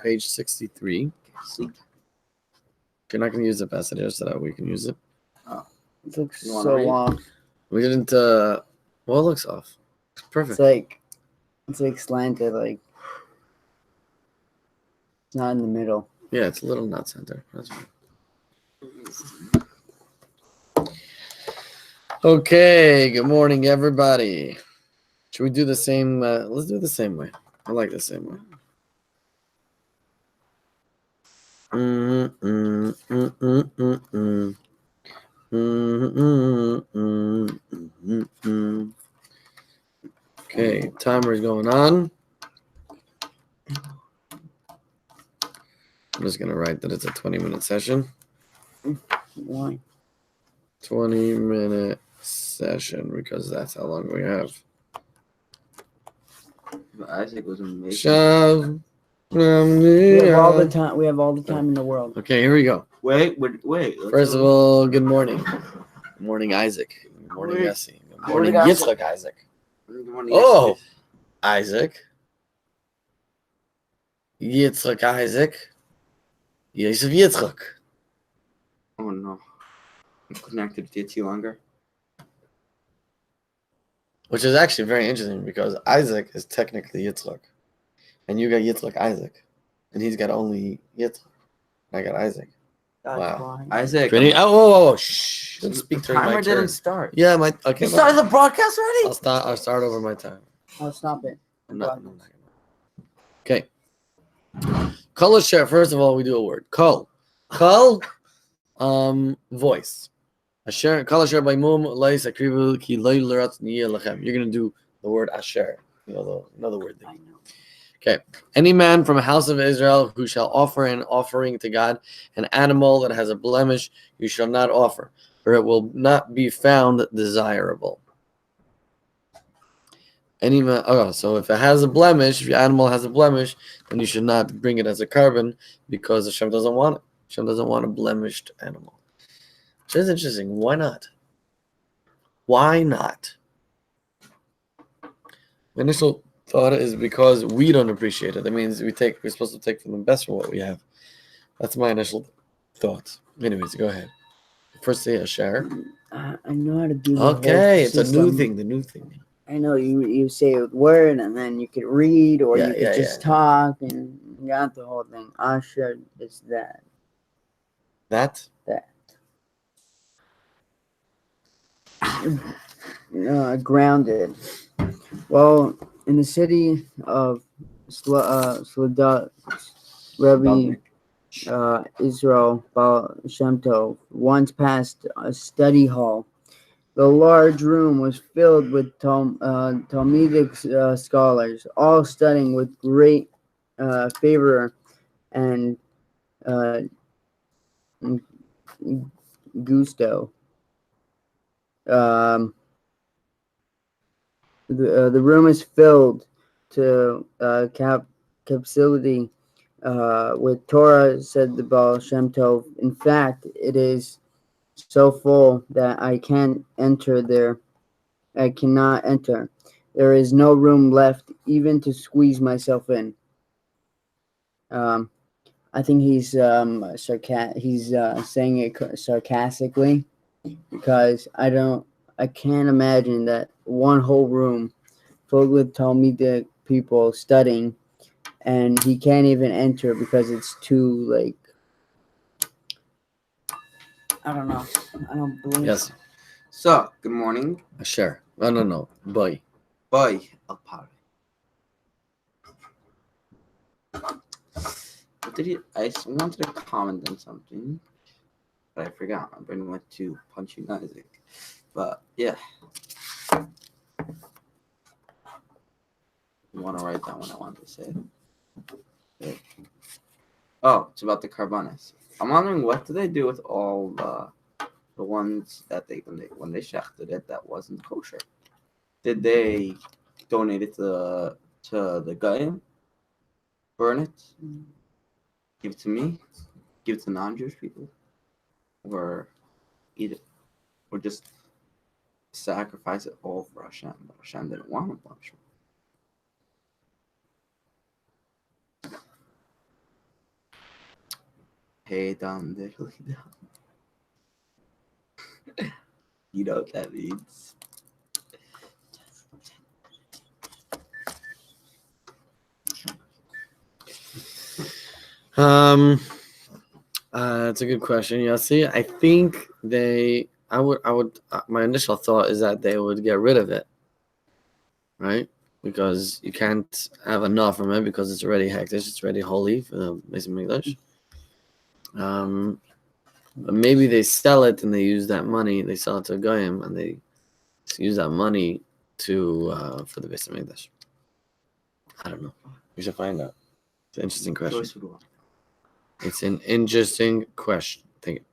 page 63. Sleep. You're not going to use the passages so that we can use it. Oh. It looks You wanna so read? off. We didn't, well, it looks off. It's perfect. It's like slanted, like it's not in the middle. Yeah, it's a little not center. That's right. Okay, good morning, everybody. Should we do the same? Let's do it the same way. I like the same way. Okay, timer is going on. I'm just gonna write that it's a 20-minute session. Why? 20-minute session because that's how long we have. But Isaac was amazing. Shav. We have all the time. We have all the time in the world. Okay, here we go. Wait. First of all, good morning. Good morning, Isaac. Good morning, Yessi. Good morning, Yitzchak Isaac. Good morning, Oh, Isaac. Yitzchak Isaac. Yosef Yitzchak. Oh no. I'm connected to you longer. Which is actually very interesting because Isaac is technically Yitzchak. And you got Yitzchak Isaac. And he's got only Yitzchak. I got Isaac. That's Wow. why. Isaac. Shh. Don't The speak during my timer turn. didn't start. Yeah, okay. You started the broadcast already? I'll start over my time. I'll stop it. Okay. Kol asher. First of all, we do a word. Kol, voice. Asher. Kol asher by mum leis akrivu ki loy l'ratz niyeh lachem. You're gonna do the word asher. You know the word. I know. Okay. Any man from a house of Israel who shall offer an offering to God, an animal that has a blemish, you shall not offer, for it will not be found desirable. So if it has a blemish, if your animal has a blemish, then you should not bring it as a carbon because Hashem doesn't want it. Hashem doesn't want a blemished animal. Which is interesting. Why not? Why not? My initial thought is because we don't appreciate it. That means we're supposed to take from the best from what we have. That's my initial thought. Anyways, go ahead. First say Asher. I know how to do the Okay, it's system. a new thing. The new thing. I know you say a word and then you could read or you could just talk and you got the whole thing. Asher is that. That? Grounded. Well, in the city of Sladat, Rabbi Israel Baal Shem Tov once passed a study hall. The large room was filled with Talmudic scholars, all studying with great favor and gusto. The room is filled to capacity with Torah, said the Baal Shem Tov. In fact, it is so full that I can't enter there. I cannot enter. There is no room left even to squeeze myself in. I think he's saying it sarcastically because I can't imagine that one whole room filled with Talmudic people studying and he can't even enter because it's too I don't know. I don't believe. Yes. So, good morning. Asher. No. Boy. Bye. El Padre. I just wanted to comment on something, but I forgot. My brain went to punching Isaac. But yeah. You want to write down what I wanted to say? Okay. Oh, it's about the carbonas. I'm wondering what do they do with all the ones that when they shechted it that wasn't kosher? Did they donate it to the Goyim? Burn it? Give it to me? Give it to non-Jewish people? Or eat it? Or just sacrifice it all for Hashem? But Hashem didn't want them. Hey, down, literally down. You know what that means. That's a good question, Yossi. I think my initial thought is that they would get rid of it, right? Because you can't have enough from it because it's already hektish, it's already holy for the Beis Hamikdash. But maybe they sell it and they use that money. They sell it to a goyim and they use that money to for the Beis Hamikdash. I don't know. We should find out. It's an interesting question. Choice would want. It's an interesting question. Thank you.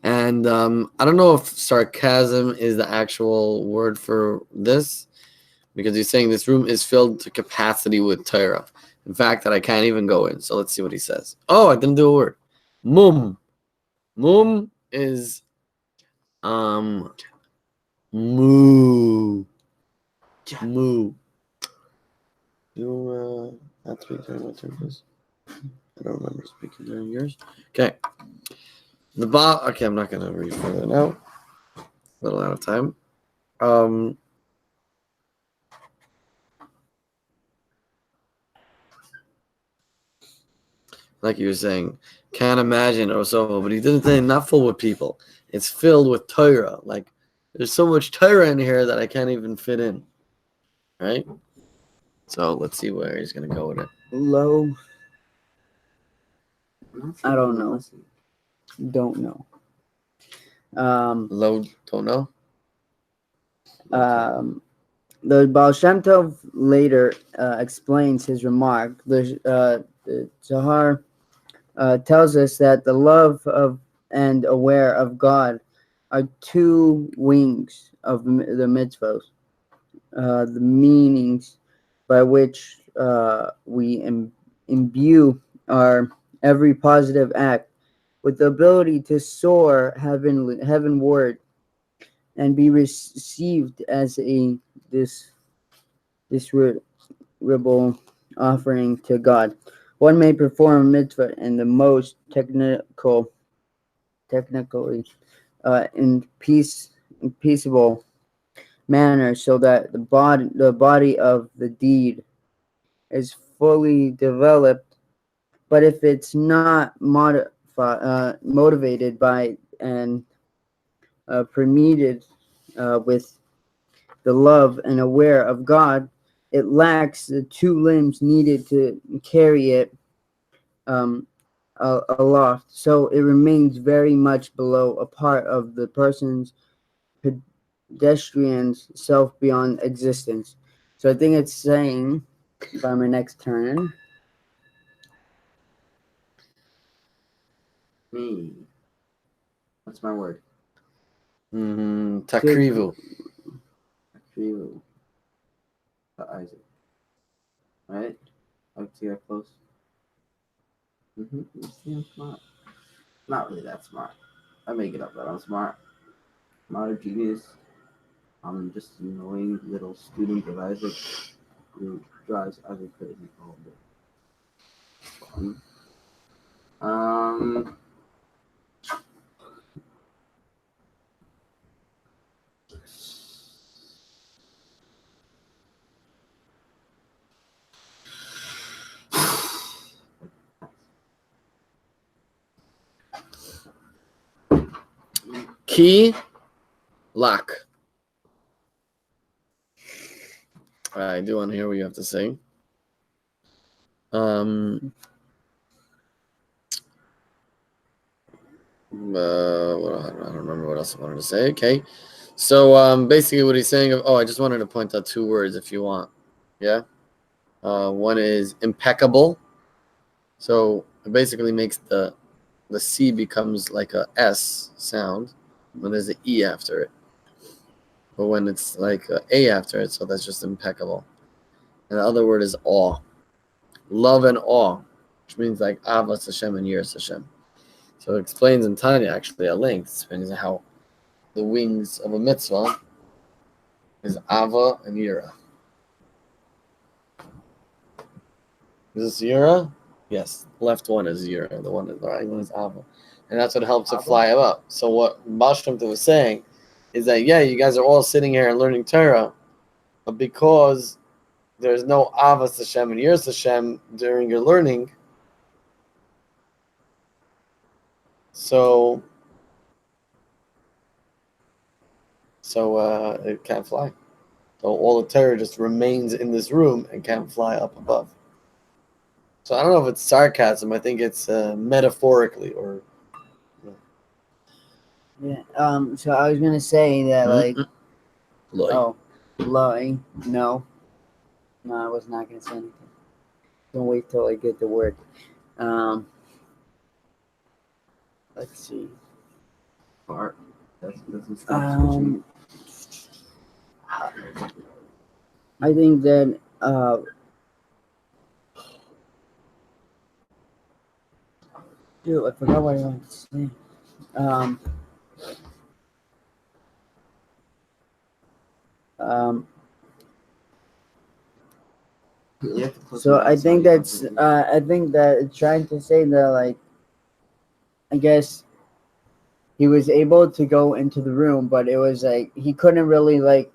And I don't know if sarcasm is the actual word for this, because he's saying this room is filled to capacity with Torah. In fact, that I can't even go in. So let's see what he says. Oh, I didn't do a word. Mum. Mum is moo. Moo. You not speak during my turn, please. I don't remember speaking during yours. Okay. Okay, I'm not gonna read further now. A little out of time. Like you were saying, can't imagine or so, but he didn't say not full with people. It's filled with Torah. Like there's so much Torah in here that I can't even fit in. Right? So let's see where he's gonna go with it. Low. I don't know. Don't know. Low, don't know. The Baal Shem Tov later explains his remark. The Zohar tells us that the love of and aware of God are two wings of the mitzvot. The meanings by which we imbue our every positive act with the ability to soar heavenward and be received as a disreputable offering to God. One may perform a mitzvah in the most technically in peaceable manner, so that the body of the deed is fully developed. But if it's not motivated by and permeated with the love and aware of God, it lacks the two limbs needed to carry it aloft. So it remains very much below a part of the person's pedestrian's self beyond existence. So I think it's saying, by my next turn, Me. What's my word? Takrivu. Akrivu. Isaac. Right? Up to your close. You see, I'm smart. Not really that smart. I make it up that I'm smart. I'm not a genius. I'm just an annoying little student of Isaac who drives Isaac crazy all day. Fun. Key lock. I do want to hear what you have to say. I don't remember what else I wanted to say. Okay. So basically what he's saying, I just wanted to point out two words if you want. Yeah. One is impeccable. So it basically makes the C becomes like a S sound when there's an E after it. But when it's like a A after it, so that's just impeccable. And the other word is awe. Love and awe, which means like Avas Hashem and Yiras Hashem. So it explains in Tanya actually at length, explains how the wings of a mitzvah is Ava and Yira. Is this Yira? Yes, left one is Iyar, the right one is Ava, and that's what helps it Ava? fly him up. So what Baal Shem Tov was saying is that yeah, you guys are all sitting here and learning Torah, but because there's no Avas Hashem and Yiras Hashem during your learning, so it can't fly. So all the Torah just remains in this room and can't fly up above. So I don't know if it's sarcasm. I think it's metaphorically or. Yeah. So I was gonna say that like, Like, oh, lie. No, I was not gonna say anything. Don't wait till I get the word. Let's see. Part. That doesn't stop switching. I think that dude, I forgot what I wanted to say. Um, You have to close so your I eyes think so you that's don't I think that it's trying to say that like I guess he was able to go into the room, but it was like he couldn't really like.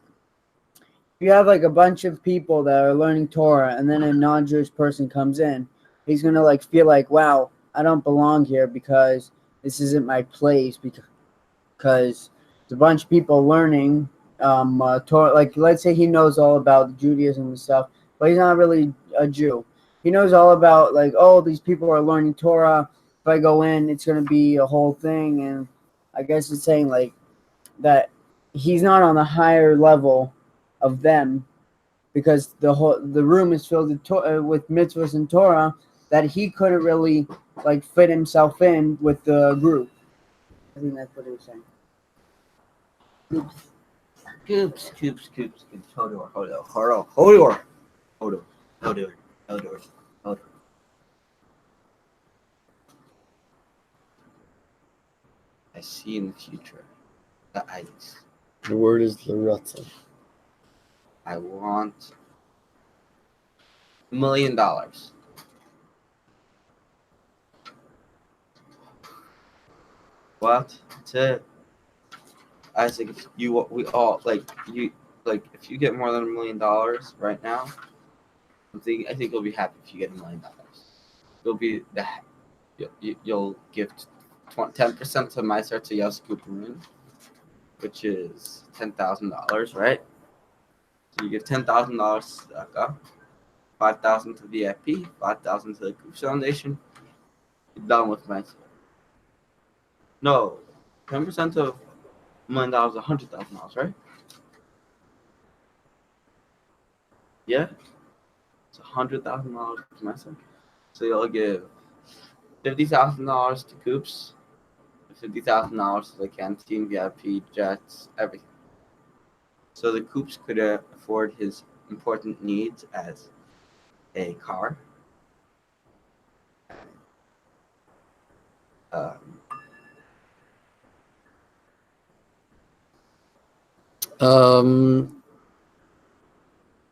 If you have like a bunch of people that are learning Torah, and then a non-Jewish person comes in, he's gonna like feel like, wow, I don't belong here because this isn't my place because it's a bunch of people learning Torah. Like let's say he knows all about Judaism and stuff, but he's not really a Jew. He knows all about like, oh, these people are learning Torah. If I go in, it's gonna be a whole thing, and I guess it's saying like that he's not on the higher level of them because the room is filled with mitzvahs and Torah that he couldn't really like fit himself in with the group. I think that's what he was saying. Coops. Hold on. I see in the future the ice. the word is l'ratzon. I want $1 million. What? That's it. Isaac, if we all if you get more than $1 million right now, I think you'll be happy if you get $1 million. You'll be you'll give 10% to Meiser to Yos Kuparin, which is $10,000, right? So you give $10,000 to Tzedakah, 5,000 to VIP, 5,000 to the Goof Foundation. You're done with Meiser. No, 10% of $1 million is $100,000, right? Yeah, it's $100,000 to Meiser. So you'll give $50,000 to Coops, $50,000 to the canteen, VIP, jets, everything. So the Coops could afford his important needs as a car,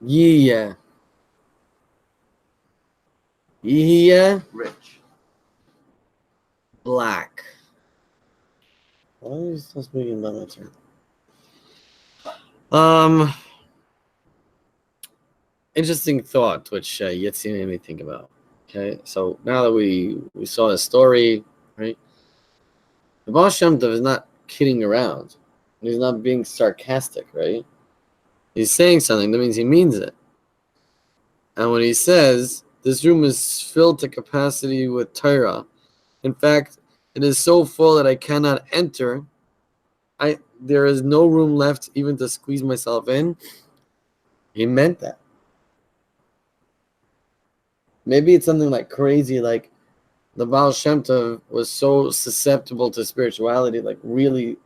Yeah. rich. Black. Why are you still speaking about that term? Interesting thought, which Yitzi made me think about. Okay, so now that we saw the story, right? The Baal Shem Tov is not kidding around. He's not being sarcastic, right? He's saying something, that means he means it. And when he says, this room is filled to capacity with Torah, in fact, it is so full that I cannot enter. There is no room left even to squeeze myself in. He meant that. Maybe it's something like crazy, like the Baal Shem Tov was so susceptible to spirituality, like really,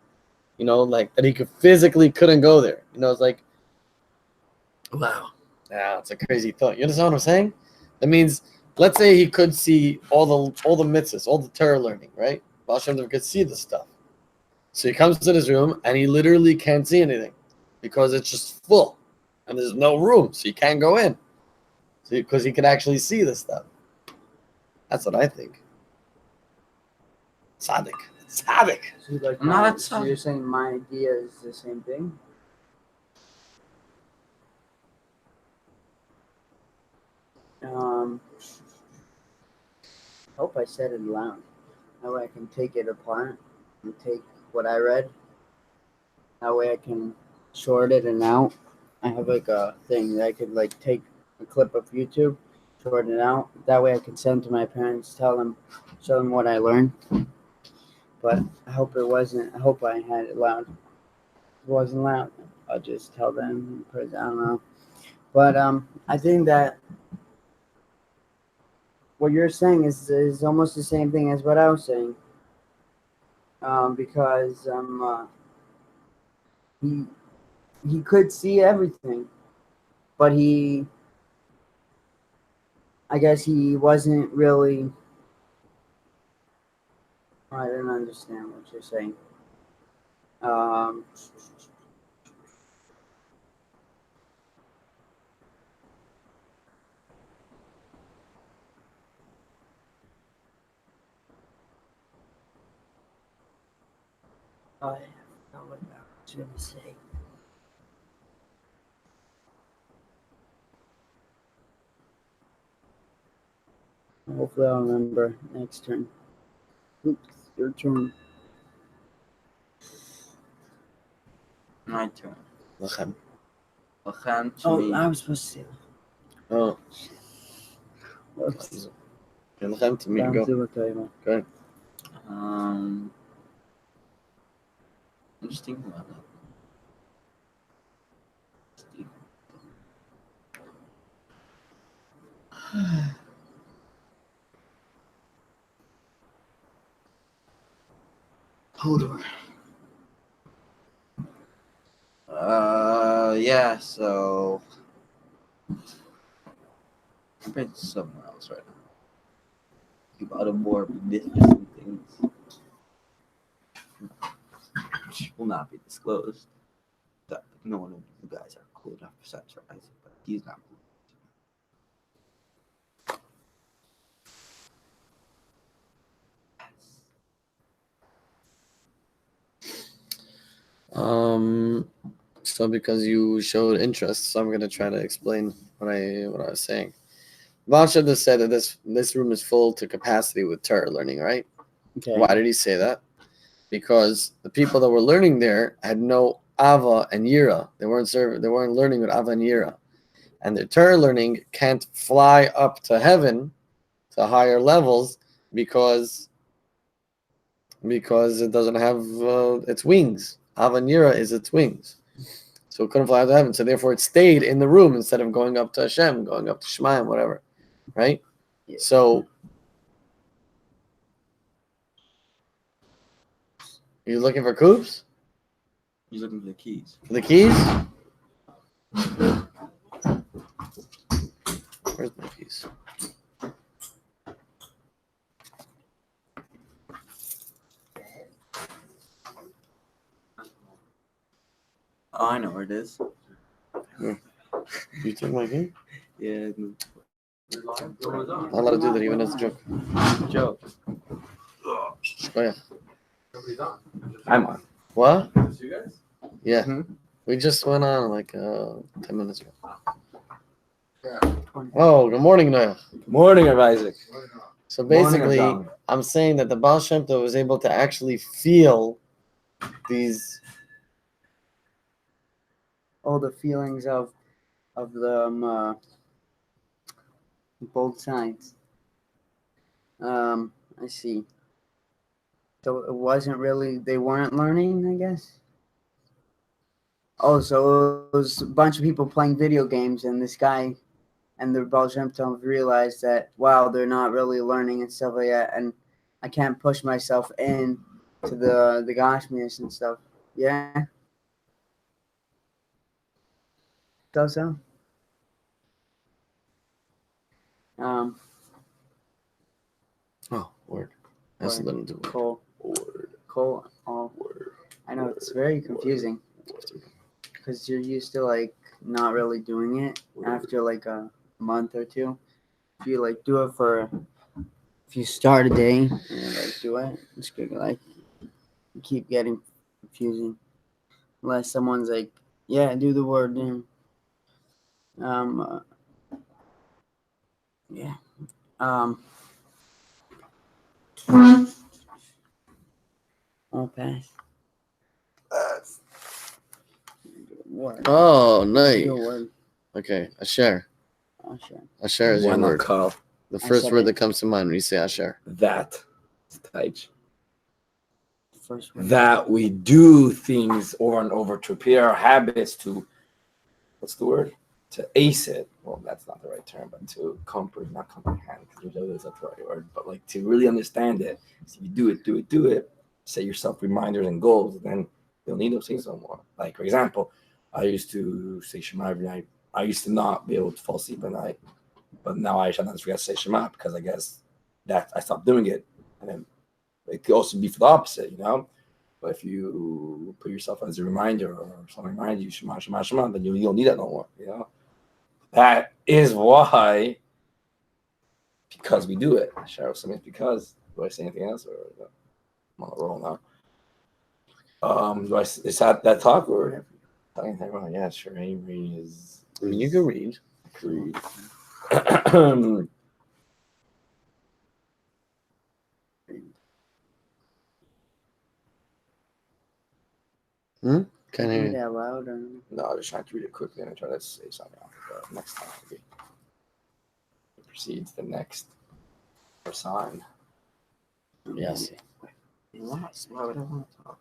like that he couldn't go there. It's like, wow, yeah, it's a crazy thought. You understand what I'm saying? That means, let's say he could see all the mitzvahs, all the Torah learning, right? Baal Shem Tov could see the stuff. So he comes to this room and he literally can't see anything because it's just full and there's no room, so he can't go in. Because he can actually see this stuff. That's what I think. Tzaddik. Tzaddik. So, like, No, that's so you're saying my idea is the same thing? I hope I said it loud. That way I can take it apart and take what I read. That way I can short it and out. I have like a thing that I could like take a clip of YouTube, short it out. That way I can send to my parents, show them what I learned. But I hope it wasn't. I hope I had it loud. If it wasn't loud, I'll just tell them. I don't know. But I think that what you're saying is almost the same thing as what I was saying. Because he could see everything, but I guess he wasn't really. I don't understand what you're saying. Um, I forgot what I was going to say. Hopefully I'll remember next turn. Oops, your turn. My turn. Lachem. Lachem to Oh, me. I was supposed to say that. Oh, Whoops. Lachem to me. Down Go. to what I want. Go ahead. I'm just thinking about that. Hodor. Yeah, so I'm going somewhere else right now. Keep out of more different things. Which will not be disclosed. That no one of you guys are cool enough to censor Isaac, but he's not cool. So because you showed interest, so I'm gonna try to explain what I was saying. Vasha just said that this room is full to capacity with Torah learning, right? Okay. Why did he say that? Because the people that were learning there had no Ava and Yira. They weren't learning with Ava and Yira. And their Torah learning can't fly up to heaven to higher levels because it doesn't have its wings. Ava and Yira is its wings. So it couldn't fly up to heaven. So therefore it stayed in the room instead of going up to Hashem, going up to Shemayim, whatever. Right? Yeah. So you looking for coops? He's looking for the keys. For the keys? Where's my keys? Oh, I know where it is. You took my key? Yeah. Not allowed to do that even as a joke. Joke. Oh yeah. I'm on. What? You guys? Yeah. Mhm. We just went on like 10 minutes ago. Oh, good morning, Noah. Morning of Isaac. So Morning, basically, Adam. I'm saying that the Baal Shem Tov was able to actually feel these. All the feelings of the both sides. I see. So it wasn't really, they weren't learning, I guess. Oh, so it was a bunch of people playing video games, and this guy and the Baal Shem Tov realized that, wow, they're not really learning and stuff like that, and I can't push myself in to the Gashmias and stuff. Yeah? So? Oh, word. Has Word. nothing to do with Cole. word. Cole. Oh, Word. I know, it's very confusing. Because you're used to like not really doing it after like a month or two. If you like do it for if you start a day and like do it, it's good. Like keep getting confusing unless someone's like, yeah, do the word. Um, yeah. I'll pass. Word. Oh, Do nice. a word. Okay, Asher. I'll share. Asher is Why your not word. Carl? The I first said word it. that comes to mind when you say Asher. That. It's tight. First word. That we do things over and over to repeat our habits to, what's the word? To ace it. Well, that's not the right term, but to not comprehend, because that's not the right word, but like to really understand it. So you do it, set yourself reminders and goals, then you'll need those things no more. Like, for example, I used to say Shema every night. I used to not be able to fall asleep at night, but now I sometimes forget to say Shema because I guess that I stopped doing it. And then it could also be for the opposite, you know? But if you put yourself as a reminder or someone reminds you, Shema, Shema, Shema, then you don't need that no more, you know? That is why, because we do it. Share something because. Do I say anything else? Or no? I'm on a roll now. Do I is that talk or anything wrong? Yeah, sure. Avery is. I mean, you can read. Agreed. Can't hear Read you. out loud. Or... No, I was trying to read it quickly and I try to say something else. Next time, maybe. Proceed to the next sign. Yes. Relax. Why would I want to talk?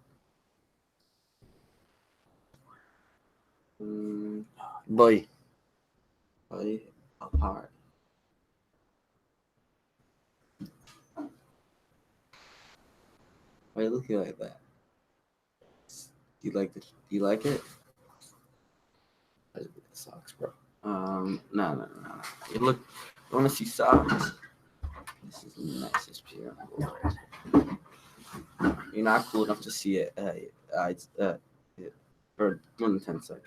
Boy. Play apart. Why are you looking like that? Do you like the? Do you like it? I just look at the socks, bro. No. You look. You want to see socks? This is the nicest pair. You're not cool enough to see it. For more than 10 seconds.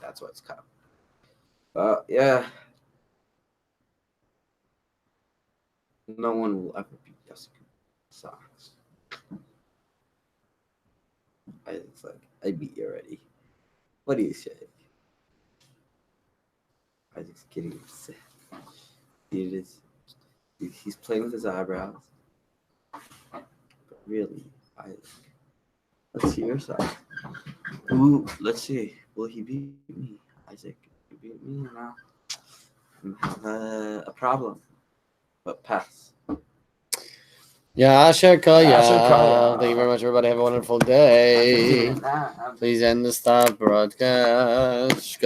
That's why it's caught. Yeah. No one will ever beat Jessica socks. It's like I beat you already. What do you say? I just kidding. He's playing with his eyebrows. But really, let's see your side. Ooh, let's see. Will he beat me? Isaac, you beat me or not? I have a problem. But pass. Yeah, Asher Kaya. Asher Kaya. Thank you very much, everybody. Have a wonderful day. Nah, Please end the stop broadcast.